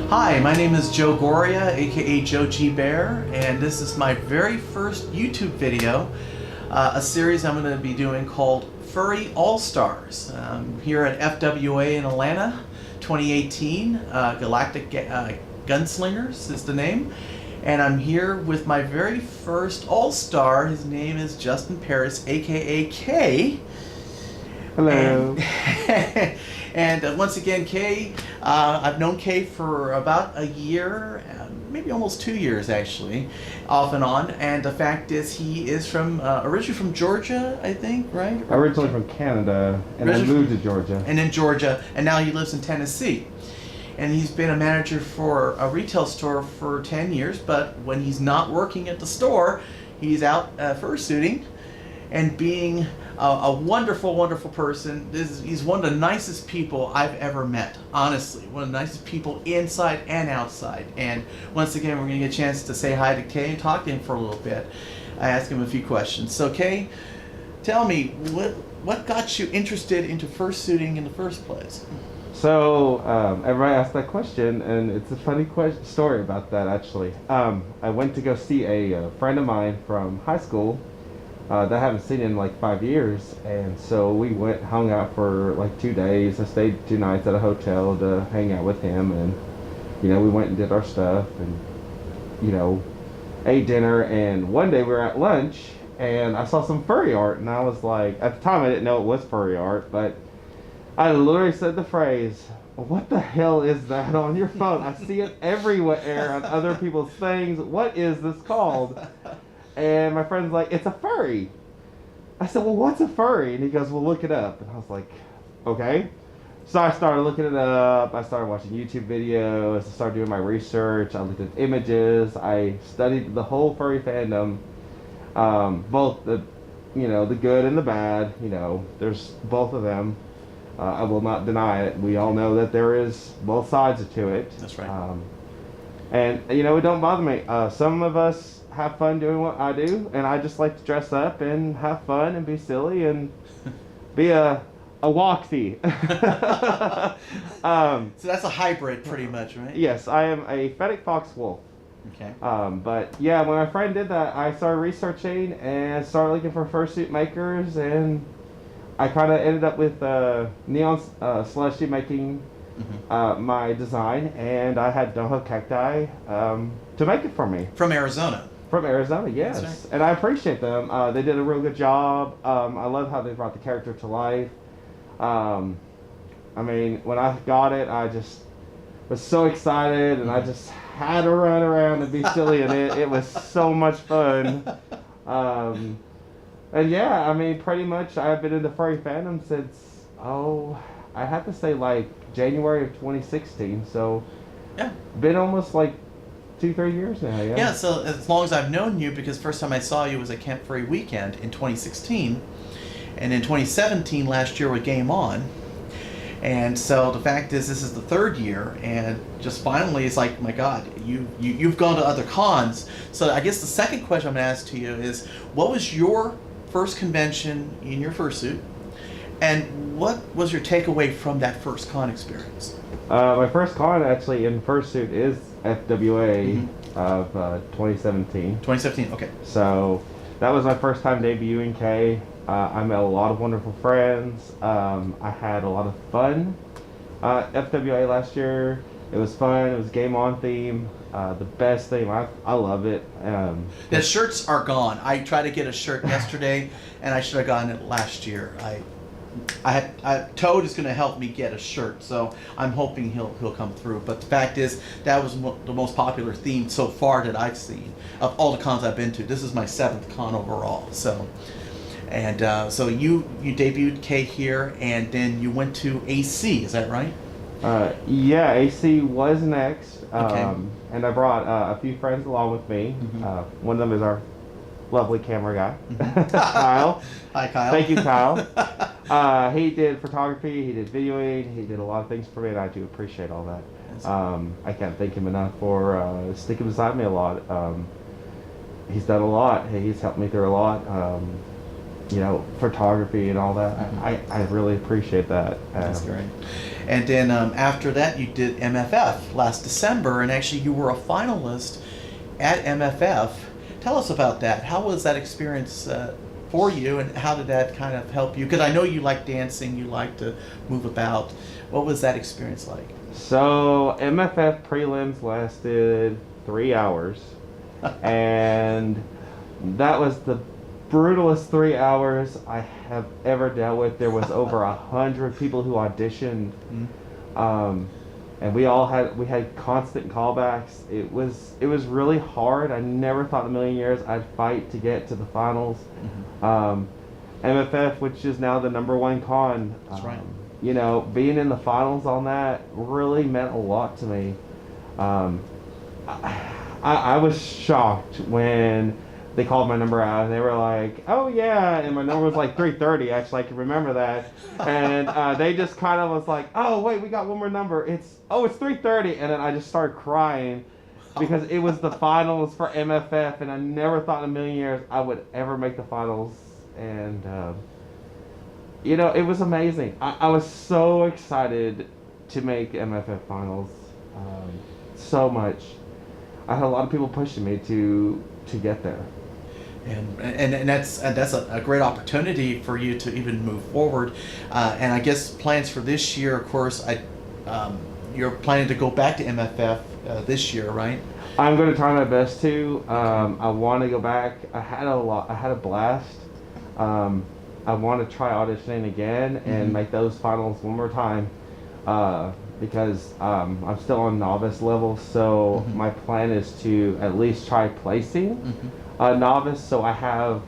Hi, my name is Joe Goria, aka Joe G Bear, and this is my very first YouTube video, a series I'm going to be doing called Furry All-Stars. Here at FWA in Atlanta, 2018, Galactic Gunslingers is the name, and I'm here with my very first All-Star. His name is Justin Paris, aka K. Hello. And once again, Kay, I've known Kay for about a year, maybe almost 2 years actually, off and on. And the fact is, he is from originally from Georgia, I think, right? Originally from Canada, and I moved to Georgia. And in Georgia, and now he lives in Tennessee. And he's been a manager for a retail store for 10 years, but when he's not working at the store, he's out fursuiting and being a wonderful, wonderful person. He's one of the nicest people I've ever met, honestly. One of the nicest people inside and outside. And once again, we're going to get a chance to say hi to Kay and talk to him for a little bit. I asked him a few questions. So Kay, tell me, what got you interested into fursuiting in the first place? So, everybody asked that question, and it's a funny story about that, actually. I went to go see a friend of mine from high school that I haven't seen in like 5 years, and so we hung out for like 2 days. I stayed 2 nights at a hotel to hang out with him, and we went and did our stuff, and ate dinner. And one day we were at lunch, and I saw some furry art, and I was like, at the time I didn't know it was furry art, but I literally said the phrase, "What the hell is that on your phone? I see it everywhere on other people's things. What is this called?" And my friend's like, "It's a furry." I said, "Well, what's a furry?" And he goes, "Well, look it up." And I was like, "Okay." So I started looking it up. I started watching YouTube videos. I started doing my research. I looked at images. I studied the whole furry fandom, both the good and the bad. There's both of them. I will not deny it. We all know that there is both sides to it. That's right. And it don't bother me. Some of us have fun doing what I do, and I just like to dress up and have fun and be silly and be a walksy. So that's a hybrid, pretty much, right? Yes, I am a Fennec fox wolf. Okay. But yeah, when my friend did that, I started researching and started looking for fursuit makers, and I kind of ended up with Neon Slushy making my design, and I had Doho Cacti to make it for me. From Arizona. From Arizona, yes. Right. And I appreciate them. They did a real good job. I love how they brought the character to life. I mean, when I got it, I just was so excited, and I just had to run around and be silly in it. It was so much fun. And yeah, I mean, pretty much I've been in the furry fandom since, I have to say like January of 2016. So yeah, been almost like 2-3 years now. Yeah, so as long as I've known you, because first time I saw you was at Camp Furry Weekend in 2016, and in 2017 last year with Game On. And so the fact is, this is the 3rd year, and just finally it's like, my God, you've gone to other cons. So I guess the second question I'm going to ask to you is, what was your first convention in your fursuit, and what was your takeaway from that first con experience? My first con actually in fursuit is FWA of 2017. 2017, okay. So that was my first time debuting K. I met a lot of wonderful friends. I had a lot of fun. FWA last year, it was fun. It was Game On theme. The best theme. I love it. The shirts are gone. I tried to get a shirt yesterday, and I should have gotten it last year. Toad is going to help me get a shirt, so I'm hoping he'll come through. But the fact is, that was the most popular theme so far that I've seen of all the cons I've been to. This is my 7th con overall. So, and so you debuted K here, and then you went to AC. Is that right? Yeah, AC was next. Okay. And I brought a few friends along with me. One of them is our lovely camera guy, Kyle. Hi, Kyle. Thank you, Kyle. He did photography, he did videoing, he did a lot of things for me, and I do appreciate all that. I can't thank him enough for sticking beside me a lot. He's done a lot. He's helped me through a lot. photography and all that. I really appreciate that. That's great. And then after that, you did MFF last December, and actually you were a finalist at MFF. Tell us about that. How was that experience for you, and how did that kind of help you? Because I know you like dancing, you like to move about. What was that experience like? So MFF prelims lasted 3 hours, and that was the brutalest 3 hours I have ever dealt with. There was over 100 people who auditioned, and we had constant callbacks. It was really hard. I never thought in a million years I'd fight to get to the finals. MFF, which is now the #1 con. That's right. Being in the finals on that really meant a lot to me. I was shocked when they called my number out, and they were like, "Oh yeah," and my number was like 330. Actually, I can remember that. And they just kind of was like, "Oh wait, we got one more number. It's 330," and then I just started crying because it was the finals for MFF, and I never thought in a million years I would ever make the finals. And it was amazing. I was so excited to make MFF finals, so much. I had a lot of people pushing me to get there. And that's a great opportunity for you to even move forward. And I guess plans for this year, of course, you're planning to go back to MFF this year, right? I'm going to try my best to. I want to go back. I had a blast. I want to try auditioning again and make those finals one more time, because I'm still on novice level. So my plan is to at least try placing novice. So I have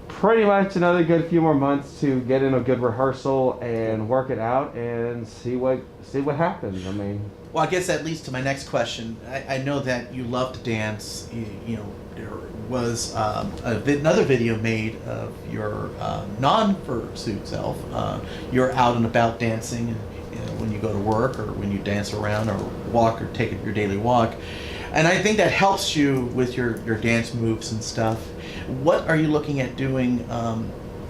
pretty much another good few more months to get in a good rehearsal and work it out and see what happens. I mean, well, I guess that leads to my next question. I know that you love to dance. There was another video made of your non-fursuit self. You're out and about dancing when you go to work, or when you dance around or walk or take your daily walk. And I think that helps you with your dance moves and stuff. What are you looking at doing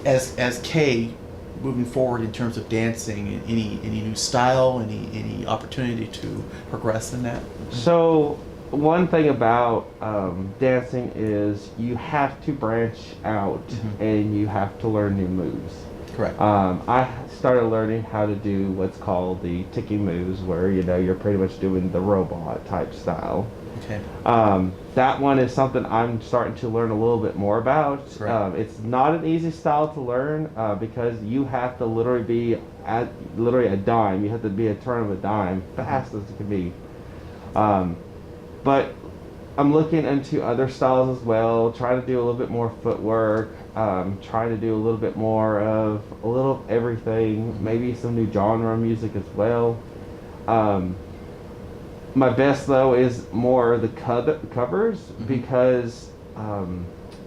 as Kay moving forward in terms of dancing? Any new style? Any opportunity to progress in that? So one thing about dancing is you have to branch out and you have to learn new moves. Correct. I started learning how to do what's called the ticking moves, where you're pretty much doing the robot type style. Okay. That one is something I'm starting to learn a little bit more about. It's not an easy style to learn because you have to literally be at a dime. You have to be a turn of a dime, fast as it can be. But I'm looking into other styles as well, trying to do a little bit more footwork, trying to do a little bit more of a little of everything, maybe some new genre music as well. My best though is more the covers, because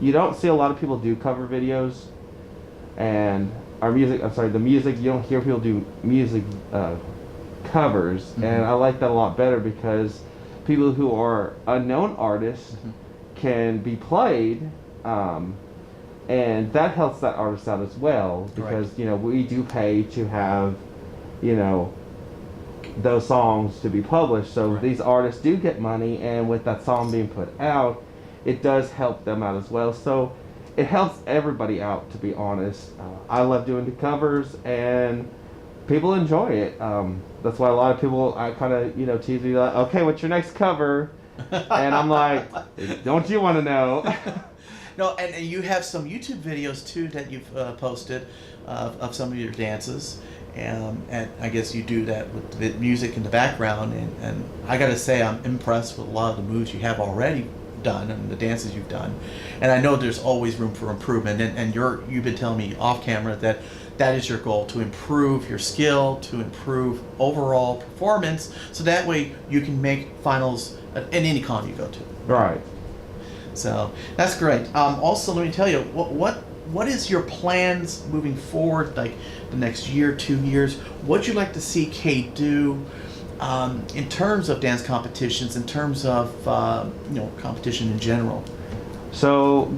you don't see a lot of people do cover videos, and the music, you don't hear people do music covers, and I like that a lot better because people who are unknown artists can be played, and that helps that artist out as well, because we do pay to have those songs to be published, so these artists do get money, and with that song being put out, it does help them out as well. So it helps everybody out, to be honest. I love doing the covers, and people enjoy it. That's why a lot of people kind of tease me like, "Okay, what's your next cover?" And I'm like, "Don't you want to know?" No, and you have some YouTube videos too that you've posted of some of your dances. And I guess you do that with the music in the background, and I gotta say I'm impressed with a lot of the moves you have already done and the dances you've done, and I know there's always room for improvement, and you've been telling me off camera that is your goal, to improve your skill, to improve overall performance, so that way you can make finals at any con you go to. Right. So that's great. Also, let me tell you, what is your plans moving forward, like the next year, 2 years? What'd you like to see Kay do in terms of dance competitions, in terms of competition in general? So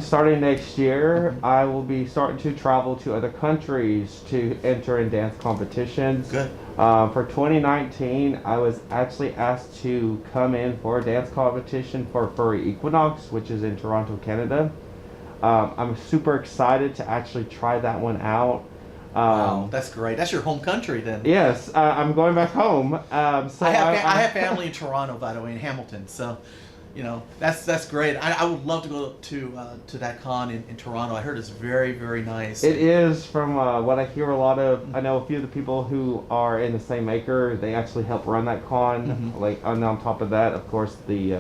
starting next year, I will be starting to travel to other countries to enter in dance competitions. Good. For 2019, I was actually asked to come in for a dance competition for Furry Equinox, which is in Toronto, Canada. I'm super excited to actually try that one out. Wow, that's great. That's your home country then. Yes, I'm going back home. So I have family in Toronto, by the way, in Hamilton. So, that's great. I would love to go to that con in Toronto. I heard it's very, very nice. It is, from what I hear. I know a few of the people who are in the same maker. They actually help run that con. Mm-hmm. And on top of that, of course, the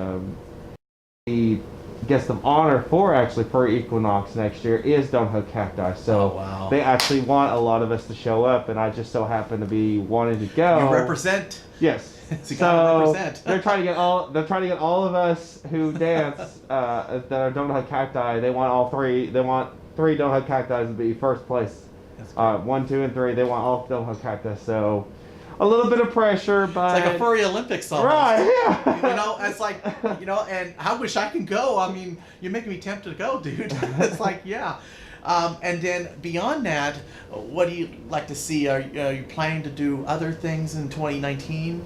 guest of honor for Furry Equinox next year is Don't Hug Cacti. So wow. They actually want a lot of us to show up, and I just so happen to be wanting to go. You represent. Yes. So they're trying to get all of us who dance that are Don't Hug Cacti. They want all three. They want 3 Don't Hug Cacti to be first place. 1, 2, and 3. They want all Don't Hug Cacti. So a little bit of pressure, but it's like a Furry Olympics almost. Right, yeah. It's like, and I wish I can go. I mean, you're making me tempted to go, dude. It's like, yeah. And then beyond that, what do you like to see? Are you planning to do other things in 2019?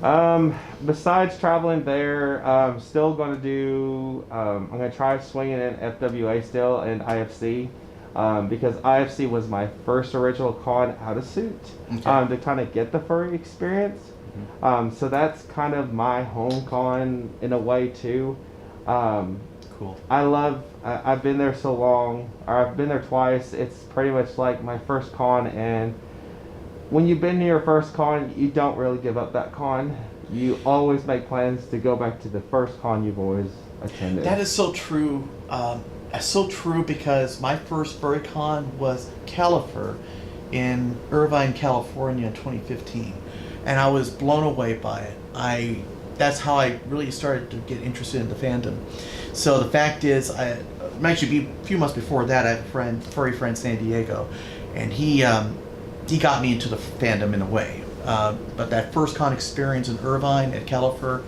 Besides traveling there, I'm still going to do, I'm going to try swinging in FWA still and IFC. Because IFC was my first original con out of suit, to kind of get the furry experience. Mm-hmm. So that's kind of my home con in a way too. Cool. I've been there so long, or I've been there twice. It's pretty much like my first con, and when you've been to your first con, you don't really give up that con. You always make plans to go back to the first con you've always attended. That is so true. So true, because my first furry con was Califer in Irvine, California in 2015, and I was blown away by it. That's how I really started to get interested in the fandom. So the fact is, actually a few months before that, I have a furry friend, San Diego, and he got me into the fandom in a way. But that first con experience in Irvine at Califer,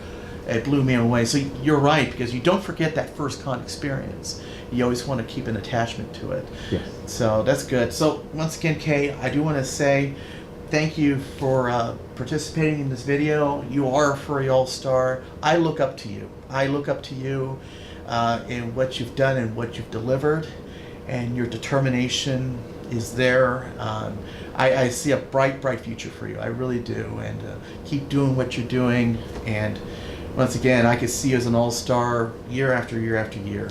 it blew me away. So you're right, because you don't forget that first con experience. You always want to keep an attachment to it. Yes. So that's good. So once again, Kay, I do want to say thank you for participating in this video. You are a Furry All-Star. I look up to you. I look up to you in what you've done and what you've delivered, and your determination is there. I see a bright, bright future for you. I really do. And keep doing what you're doing. And once again, I could see you as an all-star year after year after year.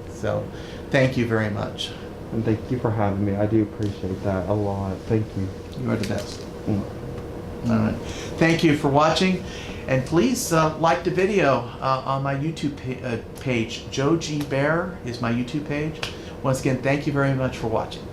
So thank you very much. And thank you for having me. I do appreciate that a lot. Thank you. You are the best. All right. Thank you for watching. And please like the video on my YouTube page. Joe G. Bear is my YouTube page. Once again, thank you very much for watching.